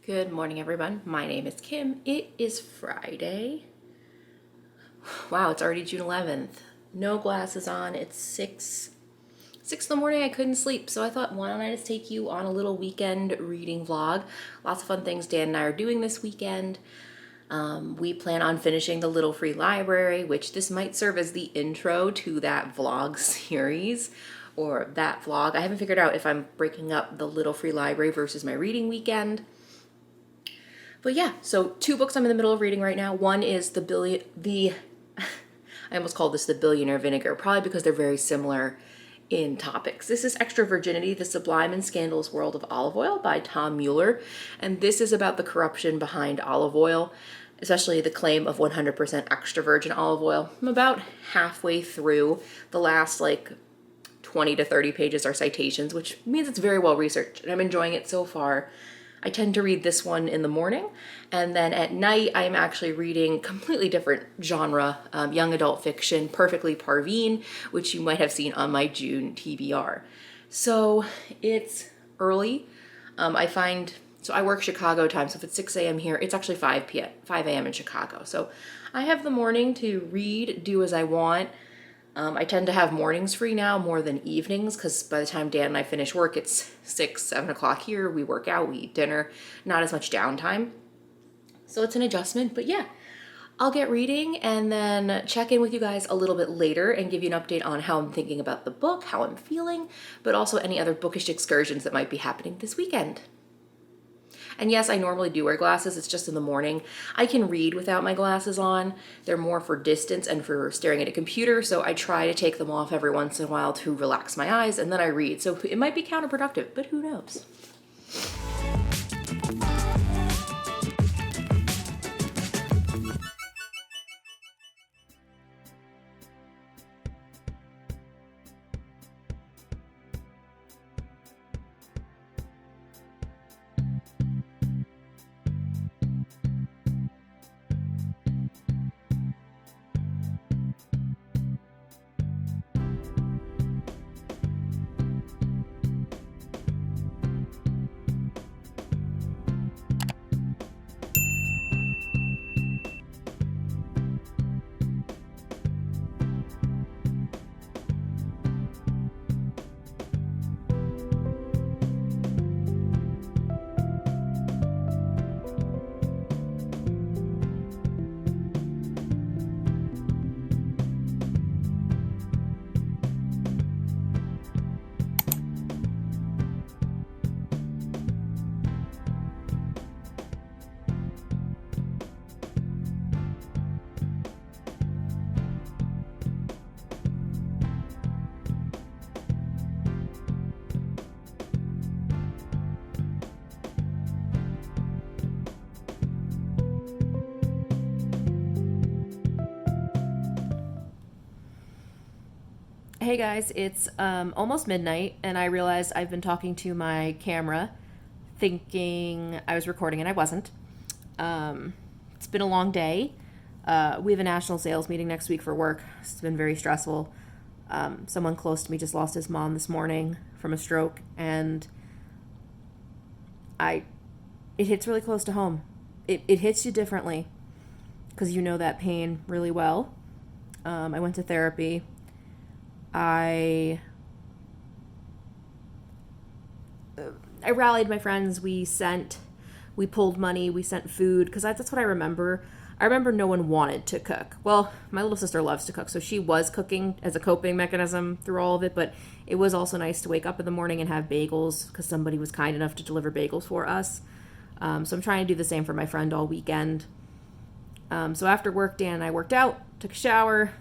Good morning, everyone. My name is Kim. It is Friday. Wow, it's already June 11th. No glasses on. It's 6 in the morning. I couldn't sleep, so I thought, why don't I just take you on a little weekend reading vlog? Lots of fun things Dan and I are doing this weekend. We plan on finishing the Little Free Library, which this might serve as the intro to that vlog series or that vlog. I haven't figured out if I'm breaking up the Little Free Library versus my reading weekend. But yeah, so two books I'm in the middle of reading right now. One is I almost called this The Billionaire Vinegar, probably because they're very similar in topics. This is Extra Virginity, The Sublime and Scandalous World of Olive Oil by Tom Mueller. And this is about the corruption behind olive oil, especially the claim of 100% extra virgin olive oil. I'm about halfway through. The last 20 to 30 pages are citations, which means it's very well researched, and I'm enjoying it so far. I tend to read this one in the morning, and then at night I'm actually reading completely different genre, young adult fiction, Perfectly Parveen, which you might have seen on my June TBR. So it's early. So I work Chicago time, so if it's 6 a.m. here, it's actually 5 a.m. in Chicago. So I have the morning to read, do as I want. I tend to have mornings free now more than evenings because by the time Dan and I finish work, it's 6, 7 o'clock here. We work out, we eat dinner, not as much downtime. So it's an adjustment, but yeah, I'll get reading and then check in with you guys a little bit later and give you an update on how I'm thinking about the book, how I'm feeling, but also any other bookish excursions that might be happening this weekend. And yes, I normally do wear glasses. It's just in the morning. I can read without my glasses on. They're more for distance and for staring at a computer, so I try to take them off every once in a while to relax my eyes, and then I read. So it might be counterproductive, but who knows? Hey guys, it's almost midnight, and I realized I've been talking to my camera thinking I was recording, and I wasn't. It's been a long day. We have a national sales meeting next week for work. It's been very stressful. Someone close to me just lost his mom this morning from a stroke, and it hits really close to home. It hits you differently because you know that pain really well. I went to therapy. I rallied my friends. We pulled money. We sent food because that's what I remember. I remember no one wanted to cook. Well, my little sister loves to cook, so she was cooking as a coping mechanism through all of it. But it was also nice to wake up in the morning and have bagels because somebody was kind enough to deliver bagels for us. So I'm trying to do the same for my friend all weekend. So after work, Dan and I worked out, took a shower,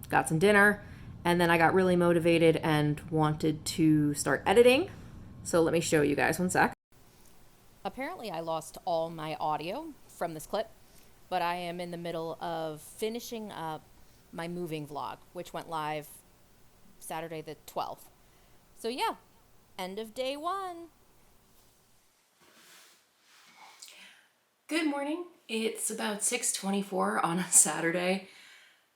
got some dinner. And then I got really motivated and wanted to start editing. So let me show you guys one sec. Apparently I lost all my audio from this clip, but I am in the middle of finishing up my moving vlog, which went live Saturday the 12th. So yeah, end of day one. Good morning. It's about 6:24 on a Saturday.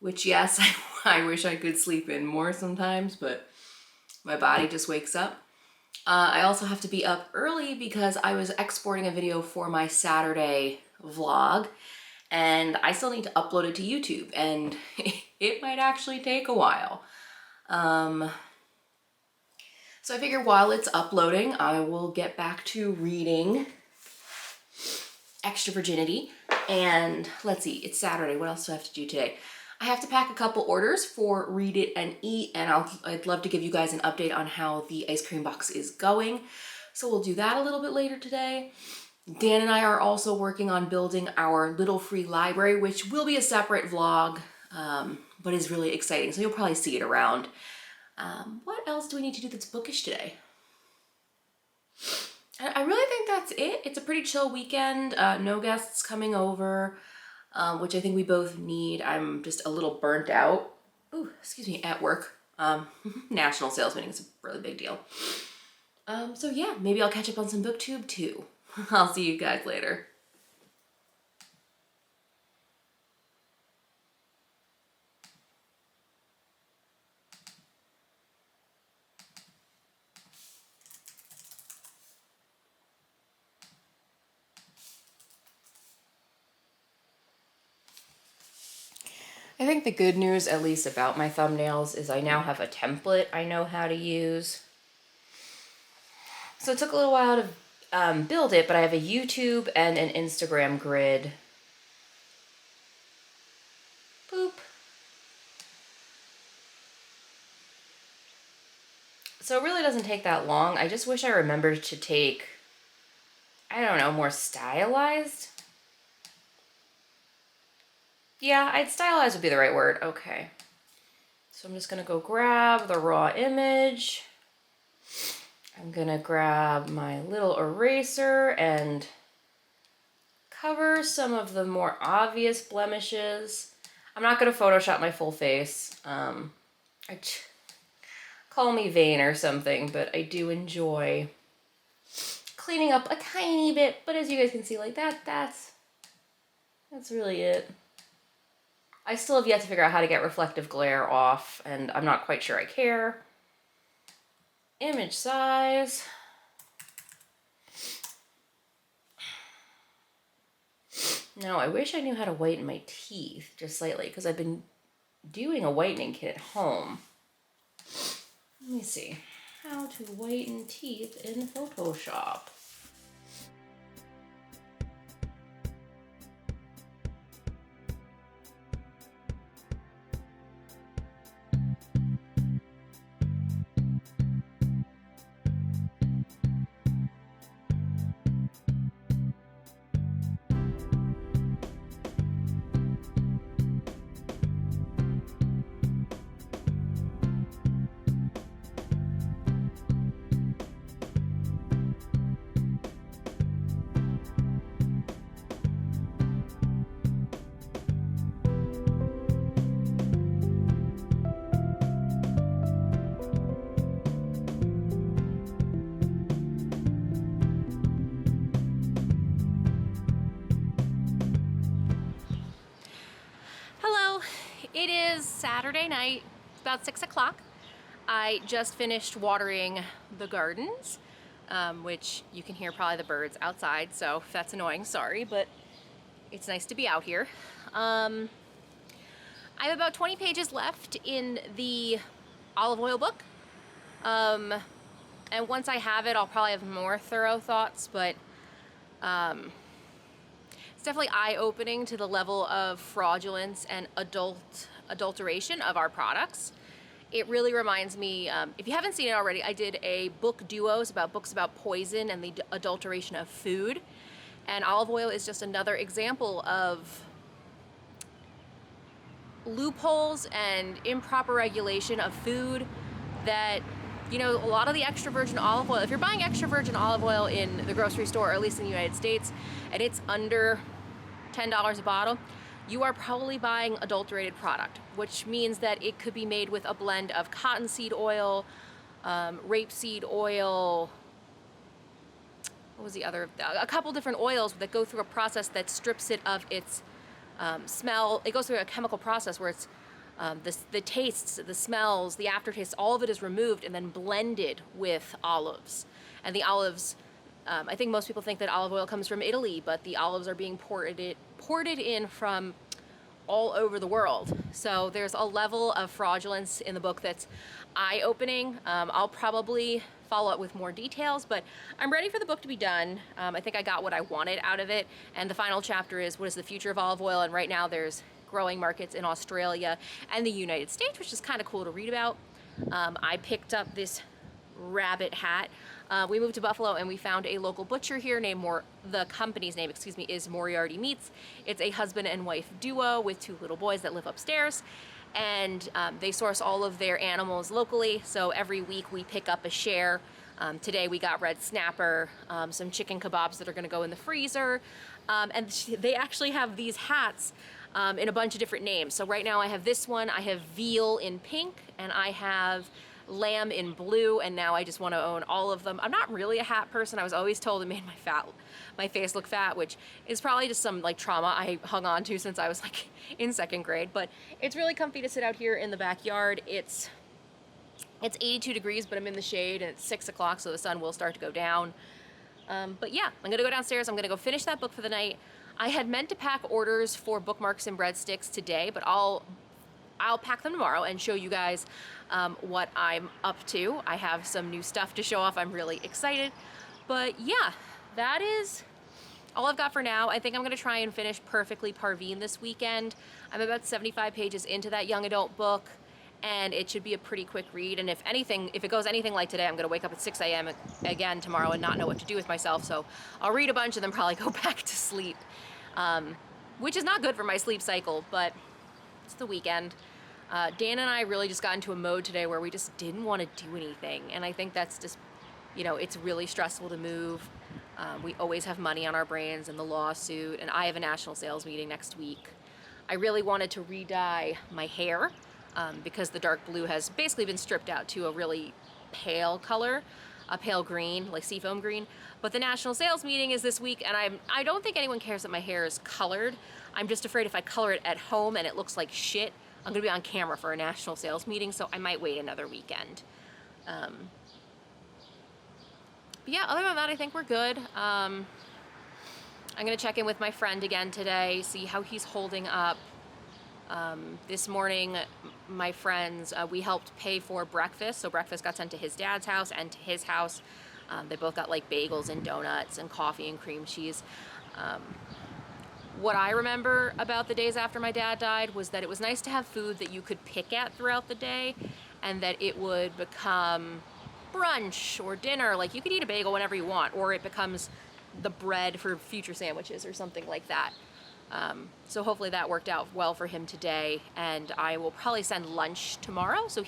Which, yes, I wish I could sleep in more sometimes, but my body just wakes up. I also have to be up early because I was exporting a video for my Saturday vlog, and I still need to upload it to YouTube, and it might actually take a while. So I figure while it's uploading, I will get back to reading Extra Virginity. And let's see, it's Saturday. What else do I have to do today? I have to pack a couple orders for Read It and Eat, and I'd love to give you guys an update on how the ice cream box is going. So we'll do that a little bit later today. Dan and I are also working on building our little free library, which will be a separate vlog, but is really exciting. So you'll probably see it around. What else do we need to do that's bookish today? I really think that's it. It's a pretty chill weekend. No guests coming over, which I think we both need. I'm just a little burnt out. Ooh, excuse me, at work. National sales meeting is a really big deal. So yeah, maybe I'll catch up on some booktube too. I'll see you guys later. I think the good news, at least about my thumbnails, is I now have a template I know how to use. So it took a little while to build it, but I have a YouTube and an Instagram grid. Boop. So it really doesn't take that long. I just wish I remembered to take, I don't know, more stylized. Yeah, stylized would be the right word. Okay. So I'm just gonna go grab the raw image. I'm gonna grab my little eraser and cover some of the more obvious blemishes. I'm not gonna Photoshop my full face. Call me vain or something, but I do enjoy cleaning up a tiny bit. But as you guys can see, like that's really it. I still have yet to figure out how to get reflective glare off, and I'm not quite sure I care. Image size. Now, I wish I knew how to whiten my teeth just slightly, because I've been doing a whitening kit at home. Let me see. How to whiten teeth in Photoshop. It is Saturday night, about 6 o'clock. I just finished watering the gardens, which you can hear probably the birds outside, so if that's annoying, sorry, but it's nice to be out here. I have about 20 pages left in the olive oil book, and once I have it, I'll probably have more thorough thoughts, but it's definitely eye-opening to the level of fraudulence and adulteration of our products. It really reminds me, if you haven't seen it already, I did a book duos about books about poison and the adulteration of food. And olive oil is just another example of loopholes and improper regulation of food that, you know, a lot of the extra virgin olive oil, if you're buying extra virgin olive oil in the grocery store, or at least in the United States, and it's under $10 a bottle, you are probably buying adulterated product, which means that it could be made with a blend of cottonseed oil, rapeseed oil, what was the other? A couple different oils that go through a process that strips it of its smell. It goes through a chemical process where it's the tastes, the smells, the aftertaste, all of it is removed and then blended with olives. And the olives, I think most people think that olive oil comes from Italy, but the olives are being ported in from all over the world. So there's a level of fraudulence in the book that's eye-opening. I'll probably follow up with more details, but I'm ready for the book to be done. I think I got what I wanted out of it. And the final chapter is what is the future of olive oil? And right now there's growing markets in Australia and the United States, which is kind of cool to read about. I picked up this rabbit hat. We moved to Buffalo and we found a local butcher here named the company's name, is Moriarty Meats. It's a husband and wife duo with 2 little boys that live upstairs. And they source all of their animals locally. So every week we pick up a share. Today we got red snapper, some chicken kebabs that are gonna go in the freezer. And they actually have these hats in a bunch of different names. So right now I have this one, I have veal in pink, and I have lamb in blue, and now I just want to own all of them. I'm not really a hat person. I was always told it made my face look fat, which is probably just some like trauma I hung on to since I was like in 2nd grade. But it's really comfy to sit out here in the backyard. It's 82 degrees, but I'm in the shade, and it's 6 o'clock, so the sun will start to go down. But yeah, I'm gonna go downstairs. I'm gonna go finish that book for the night. I had meant to pack orders for bookmarks and breadsticks today, but I'll pack them tomorrow and show you guys what I'm up to. I have some new stuff to show off. I'm really excited. But yeah, that is all I've got for now. I think I'm gonna try and finish Perfectly Parveen this weekend. I'm about 75 pages into that young adult book, and it should be a pretty quick read. And if it goes anything like today, I'm gonna wake up at 6 a.m. again tomorrow and not know what to do with myself. So I'll read a bunch and then probably go back to sleep, which is not good for my sleep cycle, but it's the weekend. Dan and I really just got into a mode today where we just didn't want to do anything. And I think that's just, it's really stressful to move. We always have money on our brains and the lawsuit, and I have a national sales meeting next week. I really wanted to re-dye my hair because the dark blue has basically been stripped out to a really pale color, a pale green, like seafoam green. But the national sales meeting is this week, and I don't think anyone cares that my hair is colored. I'm just afraid if I color it at home and it looks like shit, I'm gonna be on camera for a national sales meeting, so I might wait another weekend. But yeah, other than that, I think we're good. I'm gonna check in with my friend again today, see how he's holding up. This morning, my friends, we helped pay for breakfast. So breakfast got sent to his dad's house and to his house. They both got like bagels and donuts and coffee and cream cheese. What I remember about the days after my dad died was that it was nice to have food that you could pick at throughout the day, and that it would become brunch or dinner. Like you could eat a bagel whenever you want, or it becomes the bread for future sandwiches or something like that. So hopefully that worked out well for him today, and I will probably send lunch tomorrow. So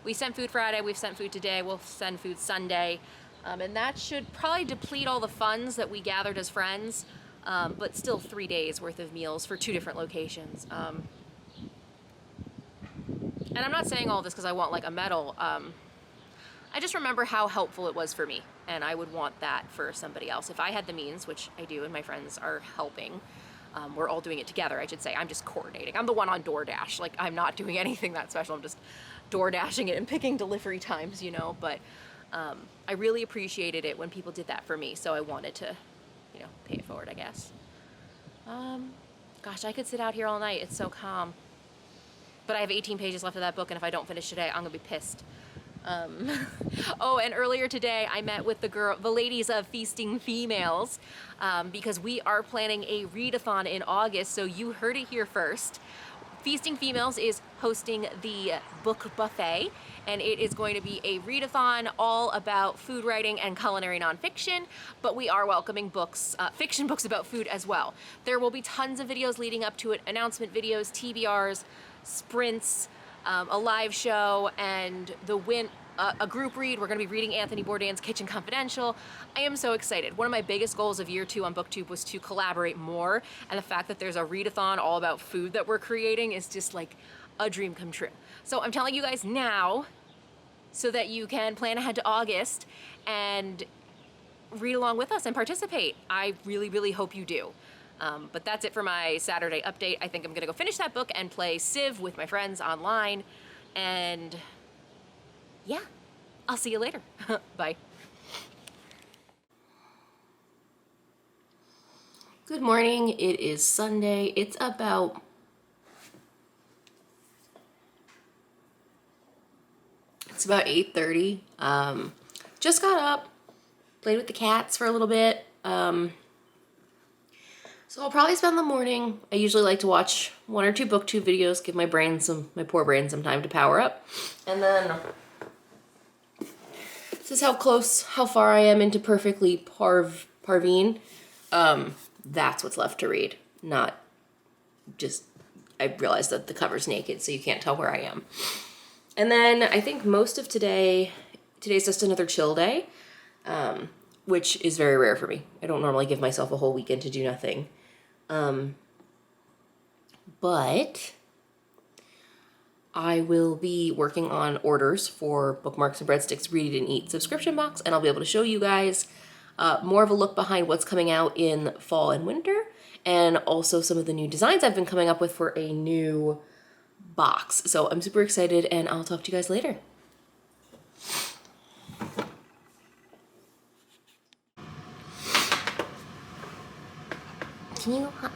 we sent food Friday, we've sent food today, we'll send food Sunday, and that should probably deplete all the funds that we gathered as friends. But still 3 days worth of meals for 2 different locations. And I'm not saying all this because I want like a medal. I just remember how helpful it was for me, and I would want that for somebody else. If I had the means, which I do, and my friends are helping, we're all doing it together, I should say. I'm just coordinating. I'm the one on DoorDash. Like, I'm not doing anything that special. I'm just DoorDashing it and picking delivery times, but I really appreciated it when people did that for me, so I wanted to pay it forward, I guess. Gosh, I could sit out here all night. It's so calm. But I have 18 pages left of that book, and if I don't finish today, I'm gonna be pissed. Oh, and earlier today, I met with the ladies of Feasting Females, because we are planning a readathon in August, so you heard it here first. Feasting Females is hosting the book buffet, and it is going to be a readathon all about food writing and culinary nonfiction, but we are welcoming books, fiction books about food as well. There will be tons of videos leading up to it, announcement videos, TBRs, sprints, a live show, and a group read. We're going to be reading Anthony Bourdain's Kitchen Confidential. I am so excited. One of my biggest goals of year 2 on BookTube was to collaborate more, and the fact that there's a readathon all about food that we're creating is just like a dream come true. So I'm telling you guys now so that you can plan ahead to August and read along with us and participate. I really, really hope you do. But that's it for my Saturday update. I think I'm gonna go finish that book and play Civ with my friends online. And yeah, I'll see you later. Bye. Good morning. It is Sunday. It's about 8:30. Just got up, played with the cats for a little bit. So I'll probably spend the morning. I usually like to watch 1 or 2 booktube videos, give my poor brain some time to power up. And then this is how far I am into Perfectly Parveen. That's what's left to read. Not just, I realized that the cover's naked, so you can't tell where I am. And then I think most of today's just another chill day, which is very rare for me. I don't normally give myself a whole weekend to do nothing. But I will be working on orders for Bookmarks and Breadsticks Read and Eat subscription box, and I'll be able to show you guys more of a look behind what's coming out in fall and winter, and also some of the new designs I've been coming up with for a new box. So I'm super excited, and I'll talk to you guys later.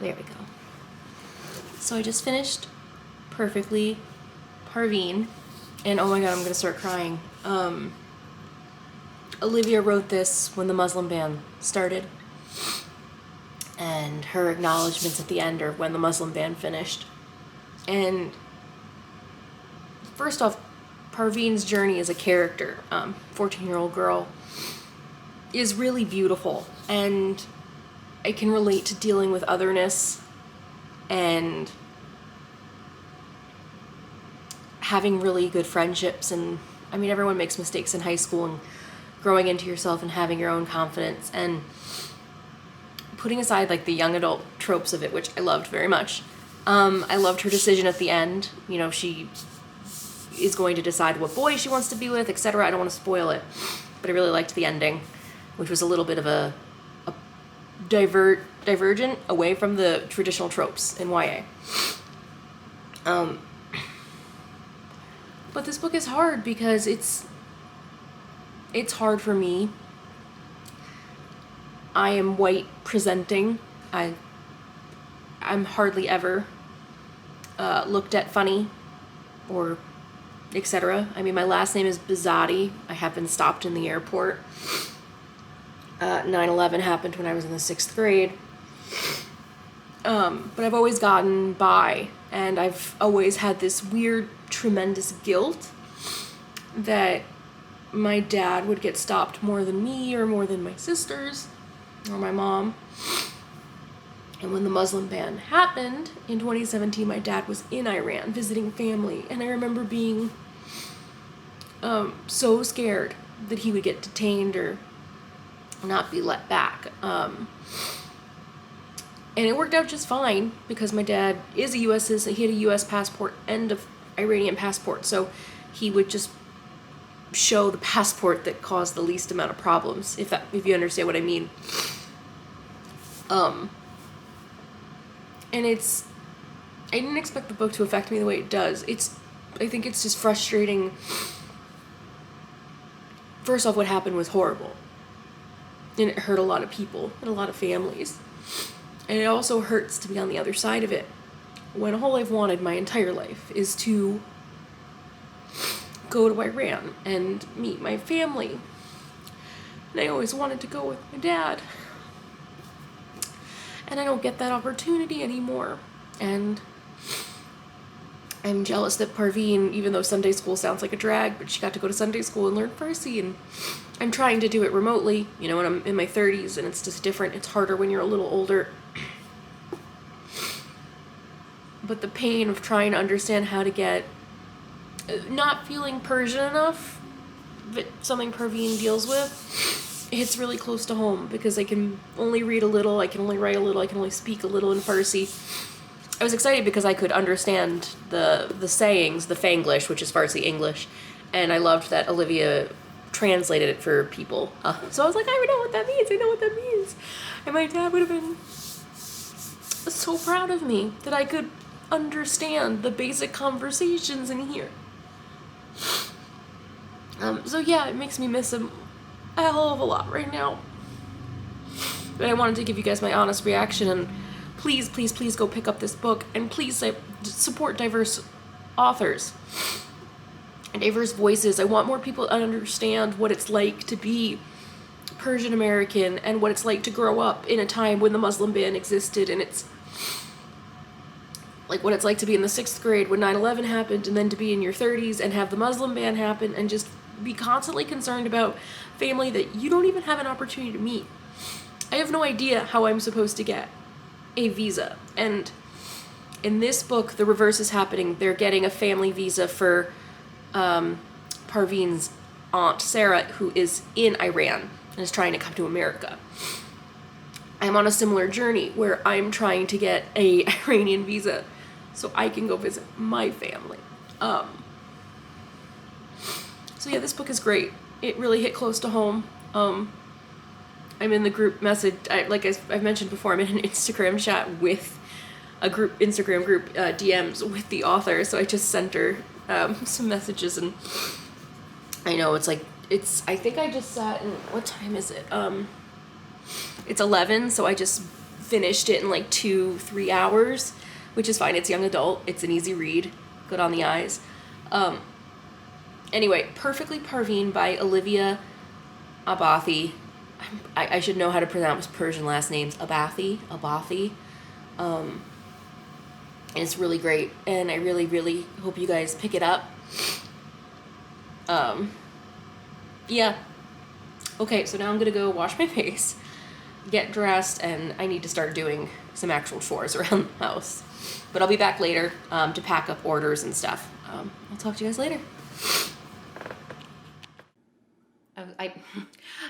There we go. So I just finished Perfectly Parveen, and oh my god, I'm gonna start crying. Olivia wrote this when the Muslim ban started, and her acknowledgments at the end are when the Muslim ban finished. And first off, Parveen's journey as a character, 14-year-old girl, is really beautiful, and I can relate to dealing with otherness and having really good friendships. And I mean, everyone makes mistakes in high school, and growing into yourself and having your own confidence, and putting aside like the young adult tropes of it, which I loved very much. I loved her decision at the end. You know, she is going to decide what boy she wants to be with, etc. I don't want to spoil it, but I really liked the ending, which was a little bit of a divergent away from the traditional tropes in YA. But this book is hard because it's hard for me. I am white presenting. I'm hardly ever looked at funny or etc. I mean, my last name is Bizzotti. I have been stopped in the airport. 9/11 happened when I was in the 6th grade. But I've always gotten by, and I've always had this weird, tremendous guilt that my dad would get stopped more than me, or more than my sisters, or my mom. And when the Muslim ban happened in 2017, my dad was in Iran visiting family, and I remember being so scared that he would get detained or not be let back. And it worked out just fine because my dad is a U.S. citizen. He had a U.S. passport and an Iranian passport, so he would just show the passport that caused the least amount of problems, if you understand what I mean. And I didn't expect the book to affect me the way it does. I think it's just frustrating. First off, what happened was horrible. And it hurt a lot of people and a lot of families. And it also hurts to be on the other side of it, when all I've wanted my entire life is to go to Iran and meet my family. And I always wanted to go with my dad. And I don't get that opportunity anymore. And I'm jealous that Parveen, even though Sunday school sounds like a drag, but she got to go to Sunday school and learn Farsi, and I'm trying to do it remotely, you know, when I'm in my 30s, and it's just different. It's harder when you're a little older. But the pain of trying to understand how to get, not feeling Persian enough, but something Parveen deals with, hits really close to home, because I can only read a little, I can only write a little, I can only speak a little in Farsi. I was excited because I could understand the sayings, the Fanglish, which is Farsi English, and I loved that Olivia translated it for people. So I was like, I know what that means, I know what that means. And my dad would have been so proud of me that I could understand the basic conversations in here. So yeah, it makes me miss him a hell of a lot right now. But I wanted to give you guys my honest reaction, and please, please, please go pick up this book, and please support diverse authors and diverse voices. I want more people to understand what it's like to be Persian American and what it's like to grow up in a time when the Muslim ban existed, and it's like what it's like to be in the 6th grade when 9/11 happened, and then to be in your 30s and have the Muslim ban happen and just be constantly concerned about family that you don't even have an opportunity to meet. I have no idea how I'm supposed to get a visa. And in this book, the reverse is happening. They're getting a family visa for Parveen's aunt, Sarah, who is in Iran and is trying to come to America. I'm on a similar journey where I'm trying to get a Iranian visa so I can go visit my family. So yeah, this book is great. It really hit close to home. I'm in the group message, like I've mentioned before, I'm in an Instagram chat with a Instagram group DMs with the author, so I just sent her some messages, and I know I think I just sat in, what time is it? It's 11, so I just finished it in like 2-3 hours, which is fine. It's young adult, it's an easy read, good on the eyes. Anyway, Perfectly Parveen by Olivia Abathi. I should know how to pronounce Persian last names. Abathi. And it's really great, and I really, really hope you guys pick it up. Yeah. Okay, so now I'm gonna go wash my face, get dressed, and I need to start doing some actual chores around the house. But I'll be back later to pack up orders and stuff. I'll talk to you guys later.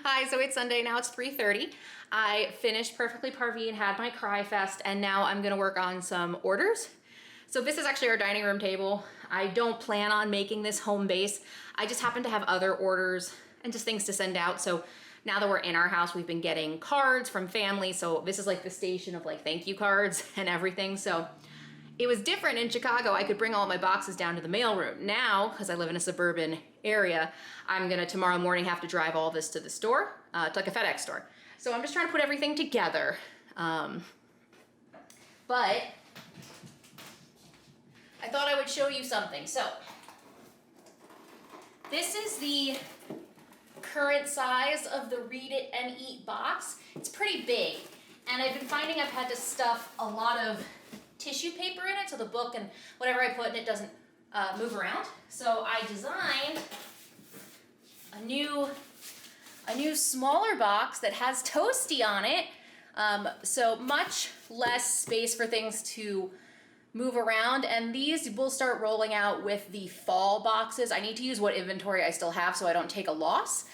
Hi, so it's Sunday, now it's 3:30. I finished Perfectly Parveen, had my cry fest, and now I'm gonna work on some orders. So this is actually our dining room table. I don't plan on making this home base. I just happen to have other orders and just things to send out. So now that we're in our house, we've been getting cards from family. So this is like the station of like thank you cards and everything. So it was different in Chicago. I could bring all my boxes down to the mailroom. Now, because I live in a suburban area, I'm gonna tomorrow morning have to drive all this to the store, to like a FedEx store. So I'm just trying to put everything together. But I thought I would show you something. So this is the current size of the Read It and Eat box. It's pretty big, and I've been finding I've had to stuff a lot of tissue paper in it, so the book and whatever I put in it doesn't move around. So I designed a new smaller box that has Toasty on it, so much less space for things to move around, and these will start rolling out with the fall boxes. I need to use what inventory I still have so I don't take a loss.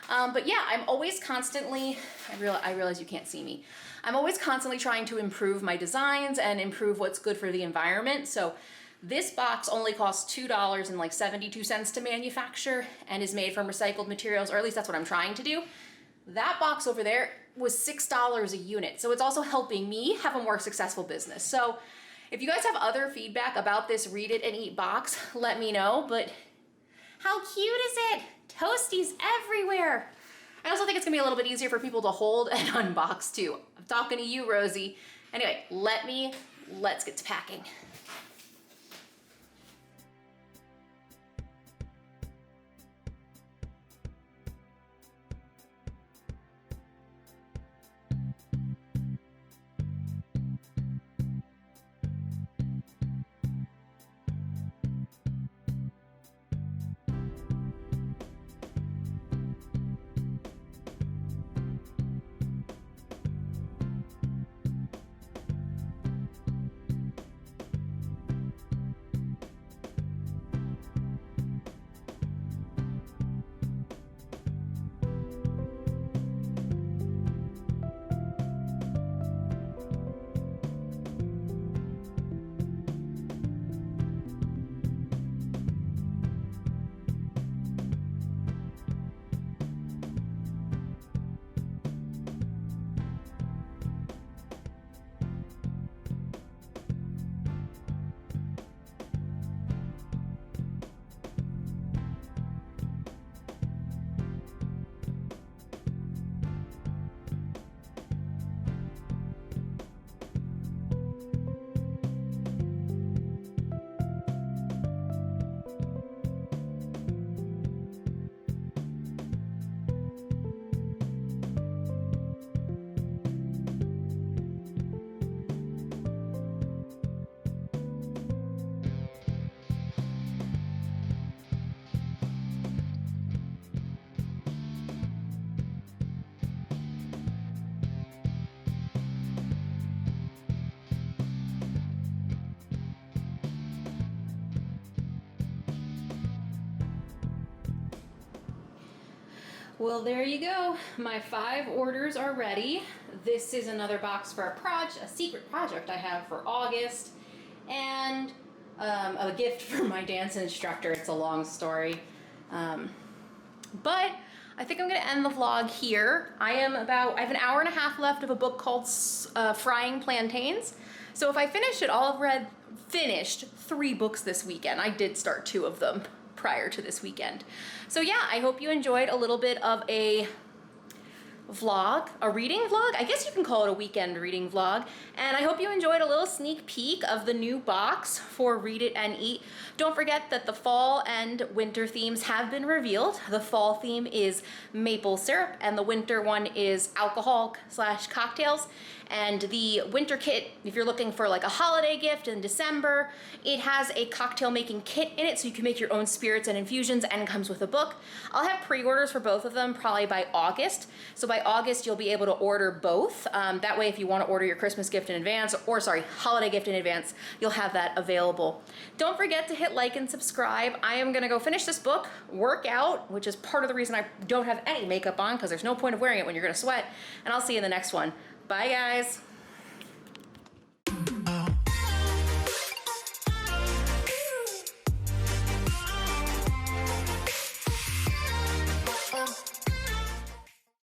But yeah, I'm always constantly, I realize you can't see me. I'm always constantly trying to improve my designs and improve what's good for the environment. So this box only costs $2.72 to manufacture and is made from recycled materials, or at least that's what I'm trying to do. That box over there was $6 a unit. So it's also helping me have a more successful business. So if you guys have other feedback about this Read It and Eat box, let me know. But how cute is it? Toasties everywhere. I also think it's gonna be a little bit easier for people to hold and unbox too. I'm talking to you, Rosie. Anyway, let's get to packing. Well, there you go. My 5 orders are ready. This is another box for a secret project I have for August, and a gift for my dance instructor. It's a long story. But I think I'm gonna end the vlog here. I have an hour and a half left of a book called Frying Plantains. So if I finish it, I'll have finished 3 books this weekend. I did start 2 of them prior to this weekend. So yeah, I hope you enjoyed a little bit of a vlog, a reading vlog. I guess you can call it a weekend reading vlog. And I hope you enjoyed a little sneak peek of the new box for Read It and Eat. Don't forget that the fall and winter themes have been revealed. The fall theme is maple syrup and the winter one is alcohol/cocktails. And the winter kit, if you're looking for like a holiday gift in December, it has a cocktail making kit in it so you can make your own spirits and infusions, and it comes with a book. I'll have pre-orders for both of them probably by August. So by August, you'll be able to order both. That way, if you want to order your Christmas gift in advance, or sorry, holiday gift in advance, you'll have that available. Don't forget to hit like and subscribe. I am gonna go finish this book, work out, which is part of the reason I don't have any makeup on, because there's no point of wearing it when you're gonna sweat, and I'll see you in the next one. Bye, guys.